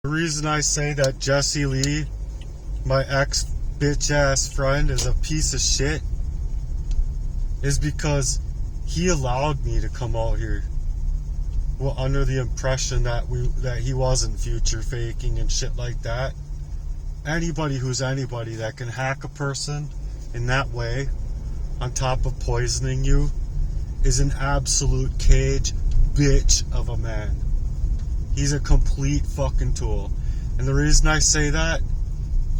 The reason I say that Jesse Leigh, my ex bitch ass friend, is a piece of shit is because he allowed me to come out here, well, under the impression that he wasn't future faking and shit like that. Anybody who's anybody that can hack a person in that way, on top of poisoning you, is an absolute cage bitch of a man. He's a complete fucking tool. And the reason I say that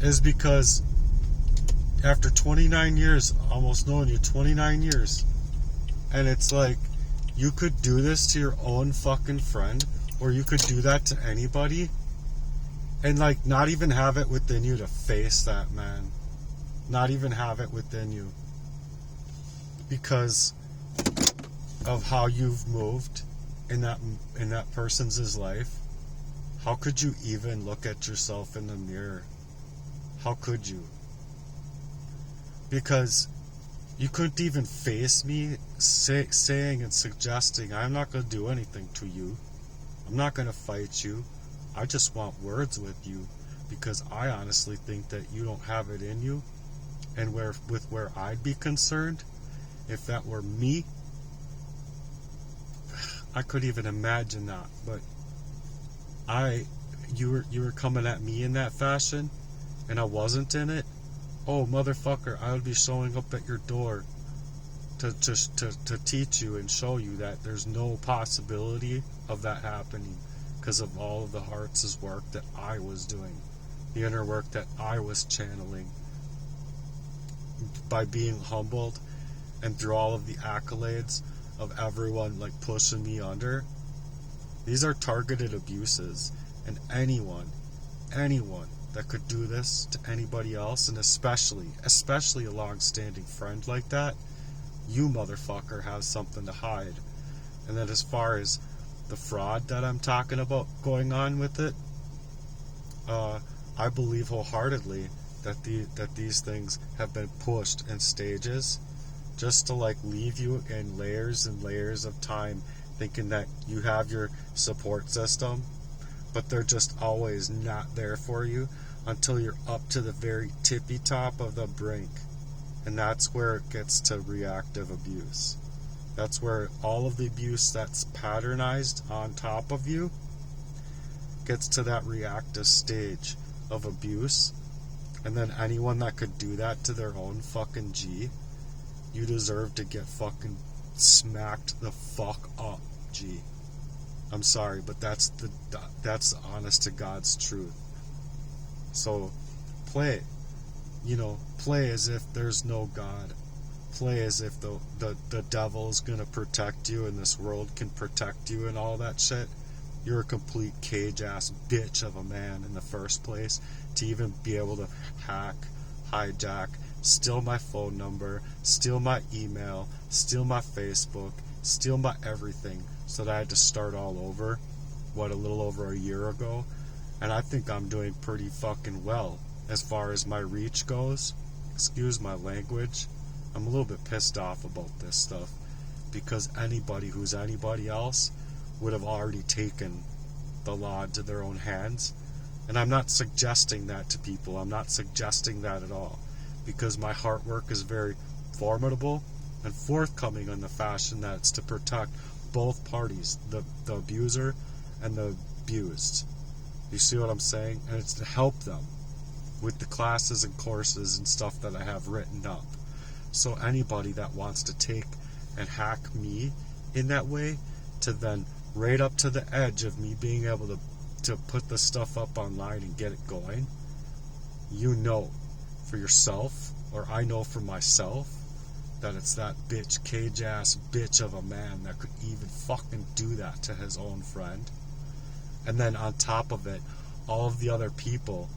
is because after 29 years, almost knowing you 29 years, and it's like, you could do this to your own fucking friend, or you could do that to anybody, and like not even have it within you to face that man. Not even have it within you. Because of how you've moved in that person's life. How could you even look at yourself in the mirror? How could you? Because you couldn't even face me saying and suggesting, I'm not going to do anything to you. I'm not going to fight you. I just want words with you, because I honestly think that you don't have it in you. And where I'd be concerned, if that were me, I could even imagine that. But you were coming at me in that fashion, and I wasn't in it. Oh, motherfucker, I would be showing up at your door to teach you and show you that there's no possibility of that happening, because of all of the hearts' work that I was doing, the inner work that I was channeling, by being humbled, and through all of the accolades of everyone like pushing me under. These are targeted abuses, and anyone that could do this to anybody else, and especially a long-standing friend like that, you motherfucker have something to hide. And then as far as the fraud that I'm talking about going on with it, I believe wholeheartedly that these things have been pushed in stages, just to like leave you in layers and layers of time, thinking that you have your support system, but they're just always not there for you until you're up to the very tippy top of the brink. And that's where it gets to reactive abuse. That's where all of the abuse that's patternized on top of you gets to that reactive stage of abuse. And then anyone that could do that to their own fucking G, you deserve to get fucking smacked the fuck up, G. I'm sorry, but that's honest to God's truth. So play as if there's no God. Play as if the devil's gonna protect you and this world can protect you and all that shit. You're a complete cage ass bitch of a man in the first place to even be able to hack, hijack, steal my phone number, steal my email, steal my Facebook, steal my everything, so that I had to start all over, a little over a year ago. And I think I'm doing pretty fucking well as far as my reach goes. Excuse my language. I'm a little bit pissed off about this stuff, because anybody who's anybody else would have already taken the law into their own hands. And I'm not suggesting that to people. I'm not suggesting that at all, because my heart work is very formidable and forthcoming in the fashion that it's to protect both parties, the abuser and the abused. You see what I'm saying? And it's to help them with the classes and courses and stuff that I have written up. So anybody that wants to take and hack me in that way, to then right up to the edge of me being able to put the stuff up online and get it going, you know for yourself, or I know for myself, that it's that bitch, cage ass bitch of a man that could even fucking do that to his own friend. And then on top of it, all of the other people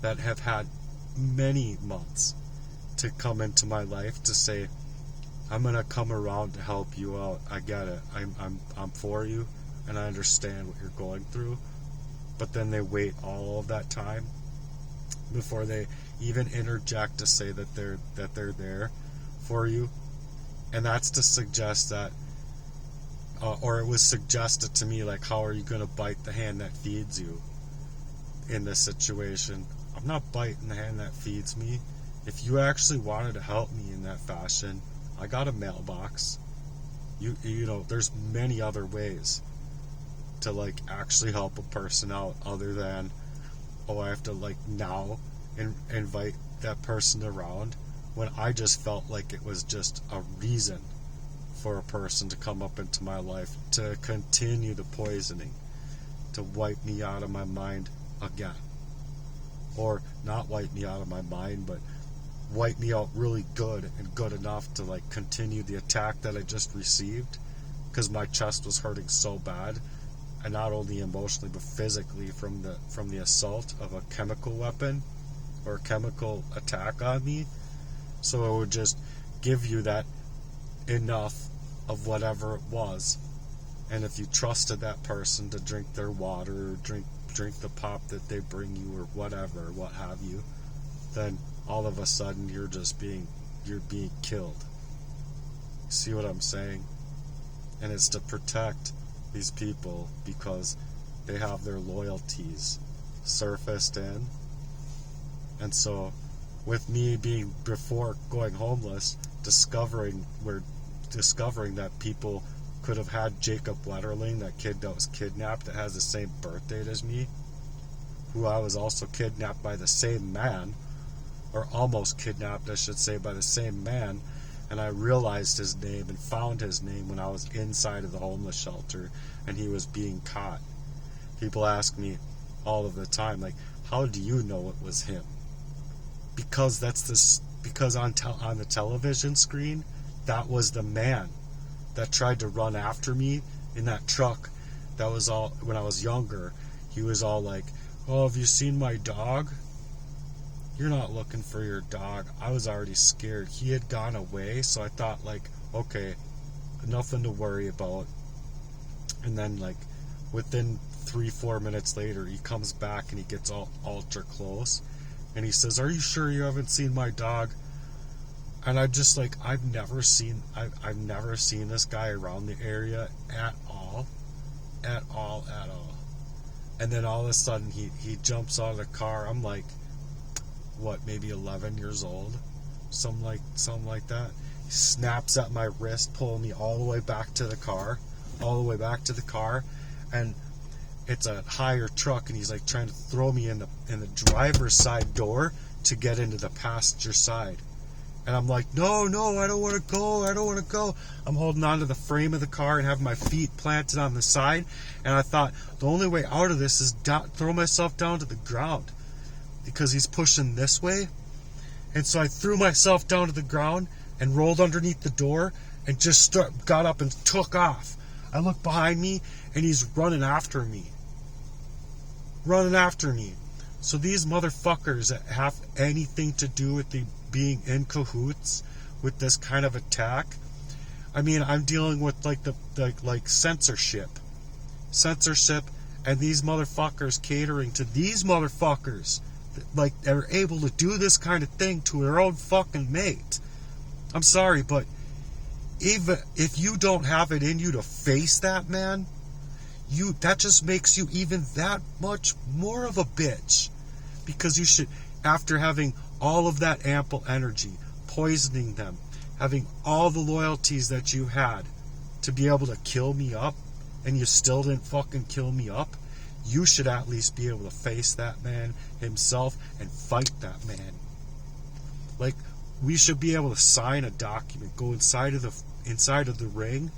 that have had many months to come into my life to say, I'm gonna come around to help you out. I get it. I'm for you, and I understand what you're going through. But then they wait all of that time before they even interject to say that they're there for you. And that's to suggest that, or it was suggested to me, like, how are you gonna bite the hand that feeds you? in this situation. I'm not biting the hand that feeds me. If you actually wanted to help me in that fashion, I got a mailbox. You know, there's many other ways to like actually help a person out other than, oh, I have to like now invite that person around, when I just felt like it was just a reason for a person to come up into my life to continue the poisoning, to wipe me out of my mind again. Or not wipe me out of my mind, but wipe me out really good and good enough to like continue the attack that I just received, because my chest was hurting so bad, and not only emotionally but physically from the assault of a chemical weapon or a chemical attack on me. So it would just give you that enough of whatever it was, and if you trusted that person to drink their water or drink the pop that they bring you or whatever, what have you, then all of a sudden you're being killed. See what I'm saying? And it's to protect these people because they have their loyalties surfaced in. And so with me being, before going homeless, discovering that people could have had Jacob Wetterling, that kid that was kidnapped, that has the same birth date as me, who I was also kidnapped by the same man, or almost kidnapped, I should say, by the same man, and I realized his name and found his name when I was inside of the homeless shelter and he was being caught. People ask me all of the time, like, how do you know it was him? Because on the television screen, that was the man that tried to run after me in that truck. That was all, when I was younger, he was all like, oh, have you seen my dog? You're not looking for your dog. I was already scared. He had gone away, so I thought, like, okay, nothing to worry about. And then, like, within 3-4 minutes later, he comes back and he gets all ultra close, and he says, are you sure you haven't seen my dog? And I'm just like, I've never seen this guy around the area at all. And then all of a sudden he jumps out of the car. I'm like, what, maybe 11 years old, something like that. He snaps at my wrist, pulling me all the way back to the car, and it's a higher truck, and he's like trying to throw me in the driver's side door to get into the passenger side. And I'm like, no, I don't want to go. I'm holding on to the frame of the car and have my feet planted on the side. And I thought, the only way out of this is throw myself down to the ground, because he's pushing this way. And so I threw myself down to the ground and rolled underneath the door and just got up and took off. I look behind me and he's running after me. So these motherfuckers that have anything to do with being in cahoots with this kind of attack, I mean, I'm dealing with like the censorship, and these motherfuckers catering to these motherfuckers, like, they're able to do this kind of thing to their own fucking mate. I'm sorry, but even if you don't have it in you to face that man, that just makes you even that much more of a bitch. Because you should, after having all of that ample energy, poisoning them, having all the loyalties that you had to be able to kill me up, and you still didn't fucking kill me up, you should at least be able to face that man himself and fight that man. Like, we should be able to sign a document, go inside of the ring,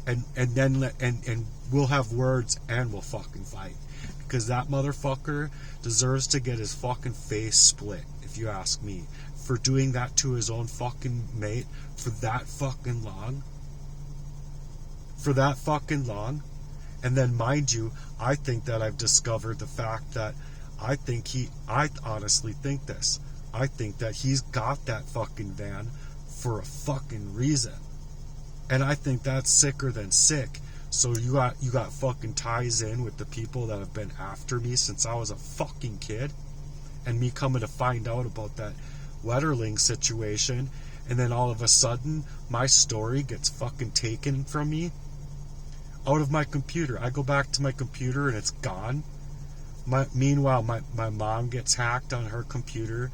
and then we'll have words and we'll fucking fight. Because that motherfucker deserves to get his fucking face split, if you ask me, for doing that to his own fucking mate for that fucking long. And then, mind you, I think that I've discovered the fact that I honestly think this. I think that he's got that fucking van for a fucking reason. And I think that's sicker than sick. So you got fucking ties in with the people that have been after me since I was a fucking kid, and me coming to find out about that Wetterling situation, and then all of a sudden my story gets fucking taken from me out of my computer. I go back to my computer and it's gone. Meanwhile, my mom gets hacked on her computer.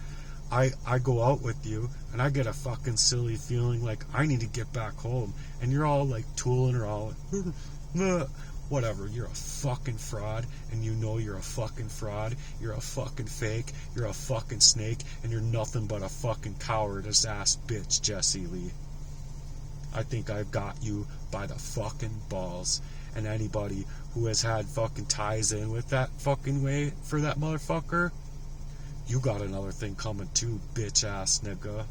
I go out with you, and I get a fucking silly feeling like I need to get back home. And you're all like tooling her all. Whatever, you're a fucking fraud, and you know you're a fucking fraud. You're a fucking fake. You're a fucking snake, and you're nothing but a fucking cowardice ass bitch, Jesse Leigh. I think I've got you by the fucking balls. And anybody who has had fucking ties in with that fucking way for that motherfucker, you got another thing coming too, bitch ass nigga.